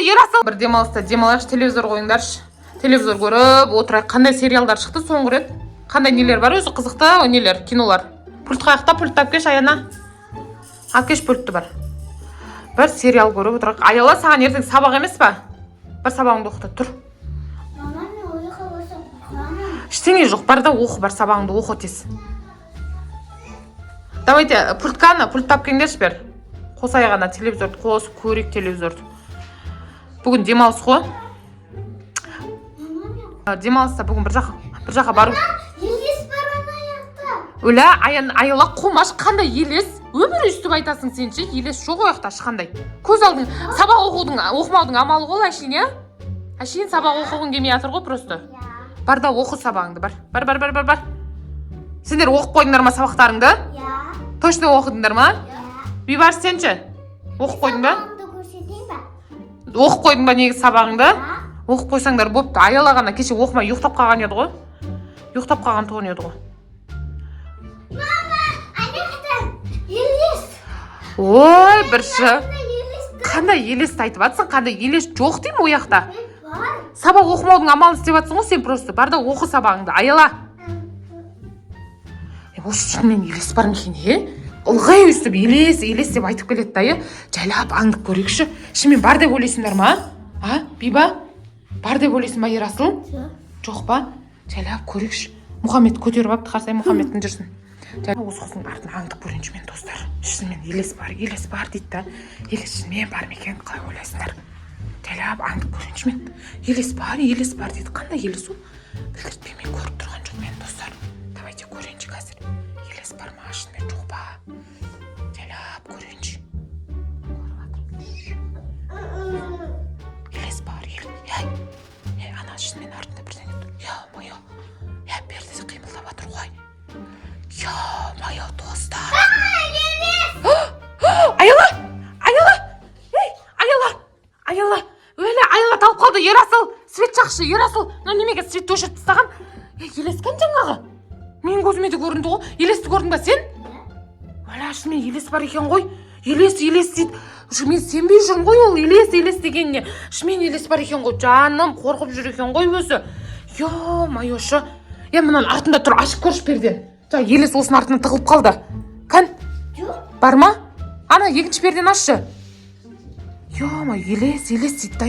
Ерасыл. Бір демалыста демалайықшы, телевизор қойыңдаршы. Телевизор көріп отырайық. Қандай сериалдар шықты соңғы рет? Қандай нелер бар өзі қызықты нелер, кинолар. Пульт қаяқта, пульт тапкеш Аяна. Акеш пультті бар. Бір сериал көріп отырайық. Аяла, саған ертең сабақ емес па? Бір сабағыңды оқыта тұр. Мама, мен ойға болсам оқырамын. Ештеңе жоқ, бар да оқы, бар сабағыңды оқы тез. Давайте пультканы, пульт тапкеңдерші бер. Қос аяғына телевизорды қос, көрейік телевизорды. Бүгін демалыс қой. Демалыста бүгін бір жаққа бару. Елес бар аяқта. Өля, Аяла қомаш қандай елес? Өмір өстіп айтасың сен ше, елес жоқ ояқта ешқандай. Көз алдың, сабақ оқымаудың амалы ғой әшейін, иә? Әшейін сабақ оқығың келмей жатыр ғой просто. Бар да оқы сабағыңды, бар. Сендер оқып қойдыңдар ма сабақтарыңды? Точно оқыдыңдар ма? Бейбар сен ше? Оқып қойдың ба? Оқып қойдың ба негізі сабағыңды? Оқып қойсаңдар бопты. Аяла ғана кеше оқымай ұйықтап қалған еді ғой. Ұйықтап қалған тұғын еді ғой. Мама, аяқтан елес. Ой, бірші. Қандай елесті айтып атсың? Қандай елес жоқ деймін ояқта. Сабақ оқымаудың амалын істеп атсың ғой сен просто. Бар да оқы сабағыңды. Аяла. Осы шынымен елес бар ма екен, ылғай өстіп елес деп айтып келеді да, жайлап аңдып көрейікші. Шынымен бар деп ойлайсыңдар ма? Биба? Бар деп ойлайсың ба, Ерасыл? Жоқ па? Жайлап көрейікші. Мұхаммед көтеріп апты, қарсай Мұхаммедтің жүрсін. Осы қыздың артын аңдып көрейінші мен, достар. Шынымен елес бар дейді да. Елес шынымен бар ма екен, қалай ойлайсыңдар? Жайлап аңдып көрейінші мен. Елес бар дейді. Қандай елес ол? Білдіртпей мен көріп тұрған жоқ мен, достар. Давайте көрейінші қазір. Елес бар ма, шынымен жоқ па? Жайлап көрейінші. Елес бар, ана шынымен артында бірдеңе тұр. Ё-моё, пердесі қимылдап жатыр ғой. Ё-моё, достар. Аяла. Аяла талып қалды, Ерасыл. Свет жақшы, Ерасыл. Немеге светті өшіріп тастаған? Елескен жаңағы. Мен көзіме де көрінді ғой. Елесті көрдің ба сен? Шынымен елес бар екен ғой. Елес дейді. Мен сенбей жүрмін ғой ол елес дегеніне. Шынымен елес бар екен ғой. Жаным қорқып жүр екен ғой өзі. Ё-моё шы. Мұның артында тұр, ашып көрші перден. Елес осының артынан тығылып қалды. Кән? Бар ма? Ана екінші перден ашшы. Ё-моё, елес дейді да.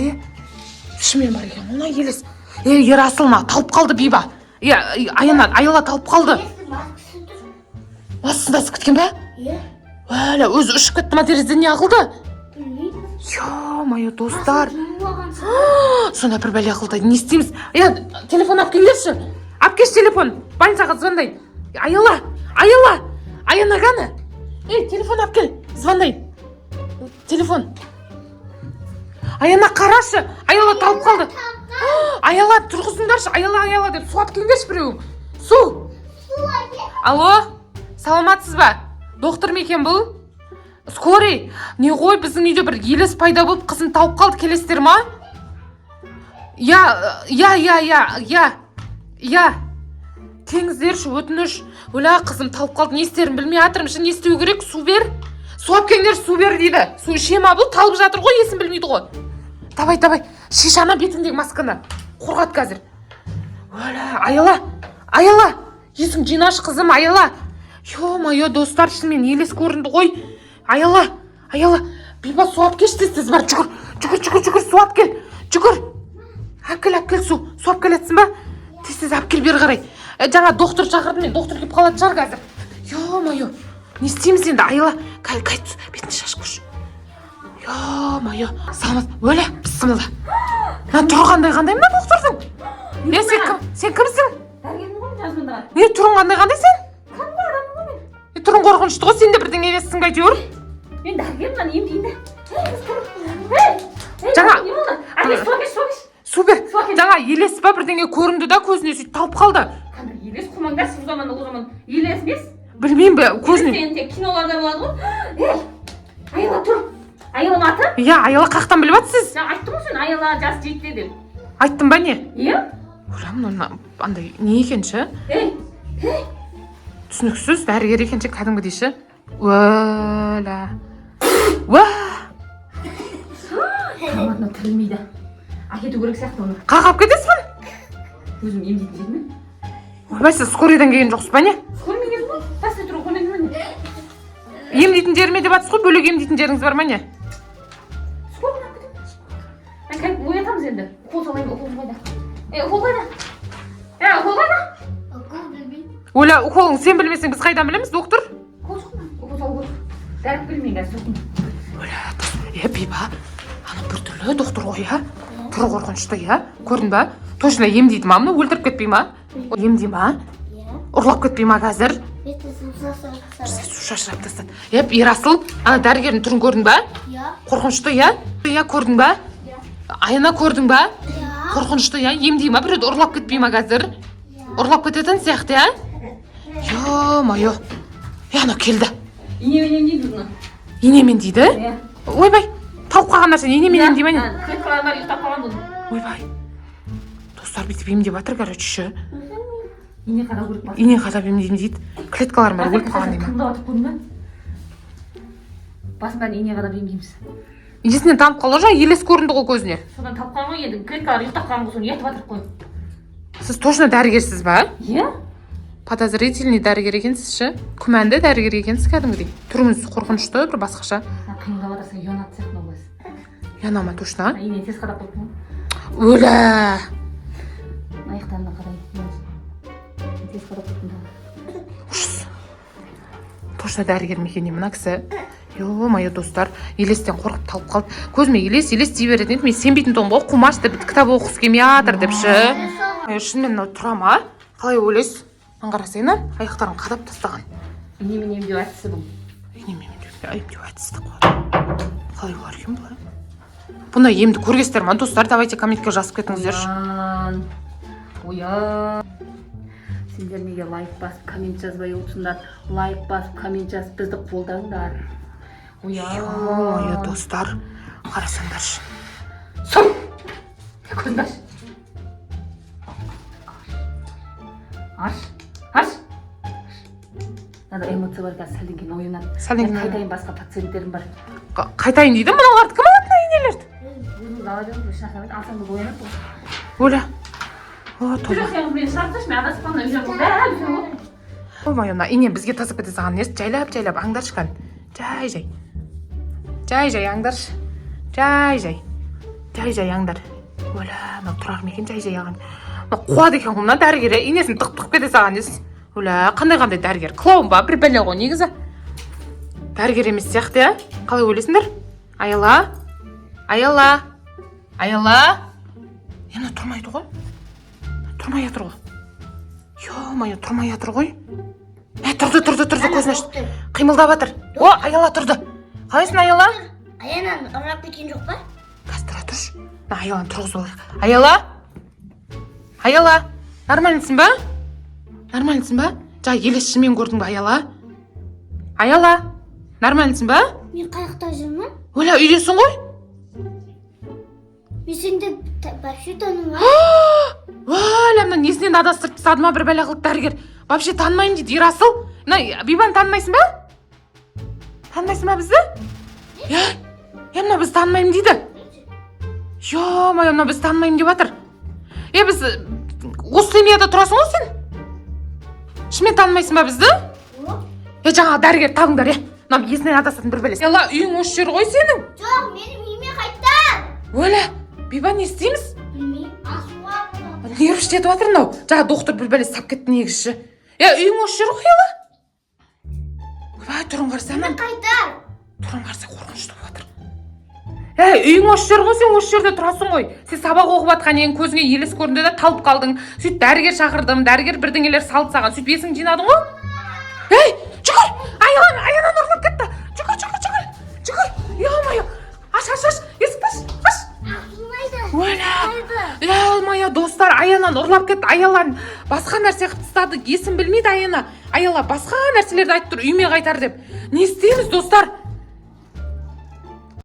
Шынымен бар екен. Ona елес. Ерасылына талып қалды Биба. Аяла талып қалды. Астында күткен ба? Өзі ұшып кетті ма, терезеден не ағылды? Ё-моё, достар. Сонда бір бәле ағылды. Не істейміз? Телефон алып келдерші. Алып кеш телефон. Больницаға звондай. Аяла. Аяна ғана. Телефон алып кел. Звондай. Телефон. Аяна қарашы. Аяла талып қалды. Аяла тұрғызыңдаршы. Аяла деп су алып келіңдерші біреуің. Су. Алло. Саламатсыз ба? Доктор ма екен бұл? Скорый. Не ғой, біздің үйде бір елес пайда болып, қызын тауып қалды, келесіздер ма? Келіңіздерші, өтініш. Өля, қызым тауып қалды, не істерін білмей жатырмын. Не істеу керек? Су бер. Су алып келіңдерші, су бер дейді. Су іше ма бұл? Талып жатыр ғой, есін білмейді ғой. Давай. Шеш ана бетіндегі масканы. Қорғат қазір. Өля, Аяла. Есің жинаш қызым, Аяла. Ё-моё, достар, шынымен елес көрінді ғой. Аяла. Биба су алып кеш тез бар. Жүгір, су алып кел. Жүгір. Алып кел су. Су алып келетсің ба? Тез алып кел бері қарай. Жаңа доктор шақырдым мен, доктор келіп қалатын шығар қазір. Ё-моё. Не істейміз енді, Аяла? Қайт, бетіңді шашып көрші. Ё-моё. Саламат. Өле, бісмілла. Тұрғандай мына доктордың? Сен кімсің? Тұрың қандай сен? Тұрың қорқынышты ғой, сен де бірдеңе емессің бе әйтеуір? Мен дәрігермін, емдеймін. Су бер. Жаңа елес ба бірдеңе көрінді да көзіне сөйтіп талып қалды. Қандай елес? Құмаңдаршы бұл заман елес емес? Білмеймін бе, көзіне. Елес киноларда болады ғой. Аяла тұр. Аяла ма аты? Аяла қақтан біліп атсыз? Айттым ғой сен, Аяла жас жетті деп. Айттым ба не? Ойлам, андай не екенші? Түсініксіз, дәрігер екенші кәдімгі дейші. Қаматына тірілмейді. Әкету керек сияқты оны. Қағап кетесіз бе? Өзім емдейтін жерме? Ойбай, сіз скорыйдан келген жоқсыз ба не? Скорый келді ма? Бастай тұру қоймайды ма не? Емдейтін жеріме деп жатсыз ғой, бөлек емдейтін жеріңіз бар ма не? Скорый алып кетемін. Мен оятамыз енді. Укол салайын, укол қайда? Укол қайда? Укол қайда? Укол білмеймін. Оля, уколың сен білмесең біз қайдан білеміз, доктор? Укол жоқ ма? Укол салу керек. Дәріп білмеймін қазір соқтым. Оля, Биба, ана біртүрлі доктор ғой, а? Түрі қорқынышты, а? Көрдің ба? Точно емдейді ма? Мұны өлтіріп кетпей ма? Емдей ма? Иә. Ұрлап кетпей ма қазір? Беті сусасырып. Су шашырап тастады. Ерасыл, ана дәрігердің түрін көрдің ба? Иә. Қорқынышты, иә? Иә, көрдің ба? Айна, көрдің ба? Иә. Қорқынышты, иә? Емдей ма? Біреуді ұрлап кетпей ма қазір? Ұрлап кететін сияқты, иә? Ё-майо. Ана келді. Инемен емдейді бұны. Инемен дейді? Иә. Ойбай, тауып қалған нәрсені инемен емдей ма не? Клеткаларына ұйықтап қалған бұны. Ойбай. Достар бүйтіп емдеп жатыр, короче. Ине қадау керек бар. Ине қадап емдеймін дейді. Клеткаларым бәрі өліп қалған деймін. Қымдап атып көрдің бе? Басын бәрін ине қадап емдейміз. Есінен танып қалды ғой, елес көрінді ғой көзіне. Содан тапқан ғой енді клеткалар ұйықтап қалған ғой соны ертіп атырып қой. Сіз точно дәрігерсіз ба? Иә? Подозрительный дәрігер екенсіз ше? Күмәнді дәрігер екенсіз кәдімгідей. Түріңіз қорқынышты, бір басқаша. Қиындап атырсаң ұянады сияқты мынау қыз. Янама точно? Ине тез қадап қойыпты ма? Өлә! Аяқтарына қарай. Тез қадап қойыпты. Точно дәрігер ме екен мына кісі? Ё-майо, достар, елестен қорқып талып қалды. Көзіме елес дей беретін еді. Мен сенбейтін тұғым ғой, қумаш деп кітап оқығысы келмей жатыр деп ше. Шынымен мынау тұра ма? Қалай ойлайсыз? Аңғарасайын, аяқтарын қадап тастаған. Инемен емдеу әдісі бұл. Инемен емдеу әдісі қалай болар екен бұлай? Бұны емді көргестер ма, достар? Давайте комментке жазып кетіңіздерші. Оян. Сендер неге лайк басып, коммент жазбай отырсыңдар? Лайк басып, коммент жазып бізді қолдаңдар. Ё-майо, достар, қарасаңдаршы. Сол! Көзіңді аш. Аш. Надо эмоция бар қазір сәлден кейін оянады. Сәлден кейін. Қайтайын басқа пациенттерім бар. Қайтайын дейді, мыналарды кім алады инелерді? Өзіңіз ала беріңіз, шақырмайды. Алсаң да оянады ғой. Оля. О, тоба. Жоқ, сен мені шығарып тасташы, мен адасып қалдым, үйде болдым. Бәрі үйде болдым. Ой, ана ине бізге тасып кете салған нерсі жайлап аңдаршы қан. Жай аңдаршы. Жай аңдар. Оля, мынау тұрақ ма екен жай аған. Қуады екен ғой мына дәрігер, инесін тық кете салған несі. Оля, қандай дәрігер? Клоун ба? Бір бәле ғой негізі. Дәрігер емес сияқты, я? Қалай ойлайсыңдар? Аяла. Мына тұрмайды ғой. Тұрмай жатыр ғой. Ё-майо, тұрмай жатыр ғой. Тұрды, көзін ашты. Қимылдап жатыр. О, Аяла тұрды. Қалайсың, Аяла? Аянан ұрлап кеткен жоқ па? Қазір тұра тұршы. Аяланы тұрғызып алайық. Аяла, нормальныйсың ба? Жа, елес шынымен көрдің ба, Аяла, нормальныйсың ба? Мен қаяқта жүрмін? Оля, үйдесің ғой? Мен сенде вообще танымаймын. Оля, мына несінен адастырып тастады ма бір бәле қылып дәрігер. Вообще танымаймын дейді, Ерасыл. Мына Бибаны танымайсың ба? Танымайсың ба бізді? Мына бізді танымаймын дейді. Ё-майо, мына бізді танымаймын деп жатыр. Біз осы семьяда тұрасың ғой сен? Шынымен танымайсың ба бізді? Жаңа дәрігер табыңдар, мына есінен адасатын бір бәле. Аяла, үйің осы жер ғой сенің? Жоқ, менің үйіме қайттар. Оля, Биба, не істейміз? Білмеймін, асуға. Нерві жетіп жатыр мынау. Жаңа доктор бір бәле сап кетті негізші. Үйің осы жер ғой, Аяла? Ойбай, тұрын қарса, Мен қайттар. тұрын қарса қорқынышты болып жатыр. Үйің осы жер ғой, сен осы жерде тұрасың ғой. Сен сабақ оқып жатқан ең көзіңе елес көрінді де талып қалдың. Сөйт дәрігер шақырдым, дәрігер бірдеңелер салды саған. Сөйт есің жинадың ғой. Жүгір! Аянан ұрлап кетті. Жүгір! Ё-майо! Аш! Есікті аш! Оля! Достар, Аянан ұрлап кетті. Аялан басқа нәрсе қып тастады. Есін білмейді Аяла. Аяла басқа нәрселерді айтып тұр, үйіме қайтар деп. Не істейміз, достар?